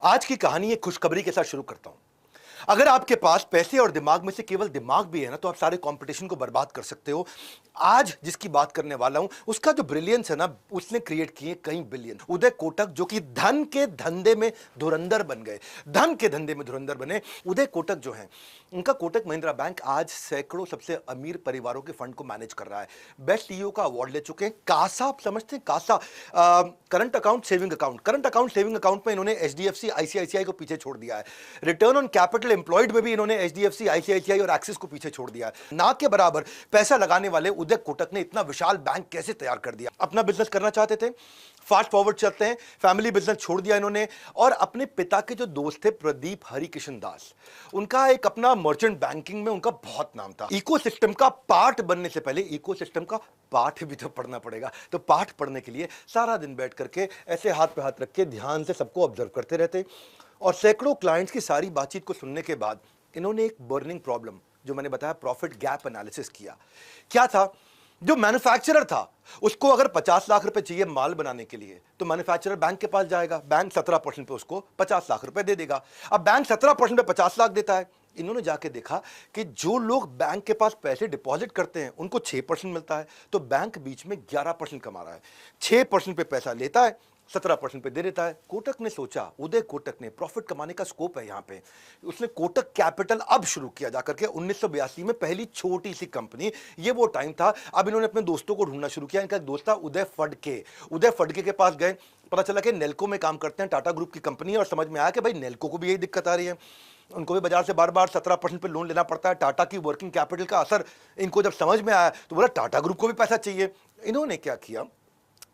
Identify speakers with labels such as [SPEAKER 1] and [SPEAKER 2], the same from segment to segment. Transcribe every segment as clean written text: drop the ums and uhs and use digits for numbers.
[SPEAKER 1] आज की कहानी एक खुशखबरी के साथ शुरू करता हूं। अगर आपके पास पैसे और दिमाग में से केवल दिमाग भी है ना, तो आप सारे कंपटीशन को बर्बाद कर सकते हो। आज जिसकी बात करने वाला हूं, उसका जो ब्रिलियंस है ना, उसने क्रिएट किए कई बिलियन। उदय कोटक, जो कि धन के धंधे में धुरंधर बन गए, धन के धंधे में धुरंधर बने। उदय कोटक जो है, उनका कोटक महिंद्रा बैंक आज सैकड़ों सबसे अमीर परिवारों के फंड को मैनेज कर रहा है। बेस्ट सीईओ का अवार्ड ले चुके हैं। कासा, आप समझते हैं CASA, current account saving account, current account saving account में इन्होंने एचडीएफसी आईसीआईसीआई को पीछे छोड़ दिया है। रिटर्न ऑन कैपिटल एम्प्लॉयड में भी इन्होंने एचडीएफसी आईसीआईसीआई और एक्सिस को पीछे छोड़ दिया है। ना के बराबर पैसा लगाने वाले उदय कोटक ने इतना विशाल बैंक कैसे तैयार कर दिया। अपना बिजनेस करना चाहते थे, फास्ट फॉरवर्ड चलते हैं, फैमिली बिजनेस छोड़ दिया इन्होंने। और अपने पिता के जो दोस्त थे प्रदीप हरिकिशन दास, उनका एक अपना मर्चेंट बैंकिंग में उनका बहुत नाम था। इकोसिस्टम का पार्ट बनने से पहले इकोसिस्टम का पाठ भी तो पढ़ना पड़ेगा। तो पाठ पढ़ने के लिए सारा दिन बैठ करके ऐसे हाथ पे हाथ रख के ध्यान से सबको ऑब्जर्व करते रहते। और सैकड़ों क्लाइंट्स की सारी बातचीत को सुनने के बाद इन्होंने एक बर्निंग प्रॉब्लम, जो मैंने बताया, प्रॉफिट गैप एनालिसिस किया। क्या था? जो मैन्युफैक्चरर था, उसको अगर 50 लाख रुपए चाहिए माल बनाने के लिए, तो मैन्युफैक्चरर बैंक के पास जाएगा, बैंक 17% पे उसको 50 लाख रुपए दे देगा। अब बैंक 17% पे 50 लाख देता है। इन्होंने जाके देखा कि जो लोग बैंक के पास पैसे डिपॉजिट करते हैं उनको 6% मिलता है, तो बैंक बीच में 11% कमा रहा है। 6% पे पैसा लेता है, 17% पे दे देता है। कोटक ने सोचा, उदय कोटक ने, प्रॉफिट कमाने का स्कोप है यहां पे। उसने कोटक कैपिटल अब शुरू किया जाकर के 1982 में, पहली छोटी सी कंपनी। ये वो टाइम था। अब इन्होंने अपने दोस्तों को ढूंढना शुरू किया। इनका एक दोस्त था उदय फडके। उदय फडके के पास गए, पता चला कि नेल्को में काम करते हैं, टाटा ग्रुप की कंपनी है। और समझ में आया कि भाई नेल्को को भी यही दिक्कत आ रही है, उनको भी बाजार से बार बार 17% पे लोन लेना पड़ता है। टाटा की वर्किंग कैपिटल का असर इनको जब समझ में आया, तो बोला टाटा ग्रुप को भी पैसा चाहिए। इन्होंने क्या किया,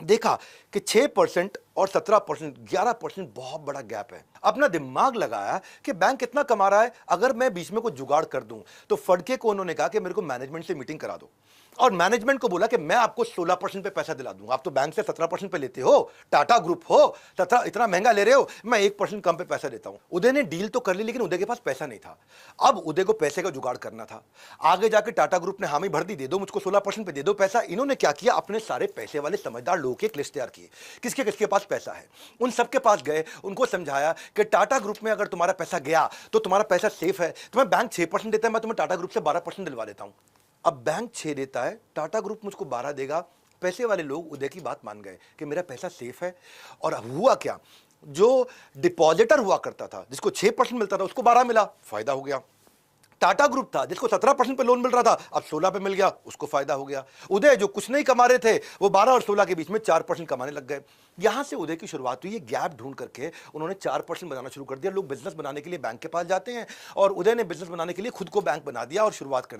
[SPEAKER 1] देखा कि 6% और 17%, 11% बहुत बड़ा गैप है। अपना दिमाग लगाया कि बैंक कितना कमा रहा है, अगर मैं बीच में कोई जुगाड़ कर दूं। तो फड़के को उन्होंने कहा कि मेरे को मैनेजमेंट से मीटिंग करा दो, और मैनेजमेंट को बोला कि मैं आपको 16% पे पैसा दिला दूंगा। आप तो बैंक से 17% पे लेते हो, टाटा ग्रुप हो, तथा इतना महंगा ले रहे हो, मैं 1% कम पे पैसा देता हूं। उदय ने डील तो कर ली, लेकिन उदय के पास पैसा नहीं था। अब उदय को पैसे का जुगाड़ करना था। आगे जाके टाटा ग्रुप ने हामी भर दी, दे दो मुझको 16% पे दे दो पैसा। इन्होंने क्या किया, अपने सारे पैसे वाले समझदार लोगों की एक लिस्ट तैयार की, किसके किसके पास पैसा है। उन सबके पास गए, उनको समझाया कि टाटा ग्रुप में अगर तुम्हारा पैसा गया तो तुम्हारा पैसा सेफ है। तुम्हें बैंक 6% देता है, मैं तुम्हें टाटा ग्रुप से 12% दिलवा देता हूं। अब बैंक 6 देता है, टाटा ग्रुप मुझको 12 देगा। पैसे वाले लोग उदय की बात मान गए कि मेरा पैसा सेफ है। और अब हुआ क्या, जो डिपॉजिटर हुआ करता था, जिसको 6% मिलता था, उसको 12 मिला, फायदा हो गया। टाटा ग्रुप था, जिसको 17% पे लोन मिल रहा था, अब 16 पे मिल गया, उसको फायदा हो गया। उदय जो कुछ नहीं कमा रहे थे, वो 12 और 16 के बीच में 4% कमाने लग गए। यहां से उदय की शुरुआत हुई। ये गैप ढूंढ करके उन्होंने 4% बनाना शुरू कर दिया। लोग बिजनेस बनाने के लिए बैंक के पास जाते हैं, और उदय ने बिजनेस बनाने के लिए खुद को बैंक बना दिया और शुरुआत कर दी।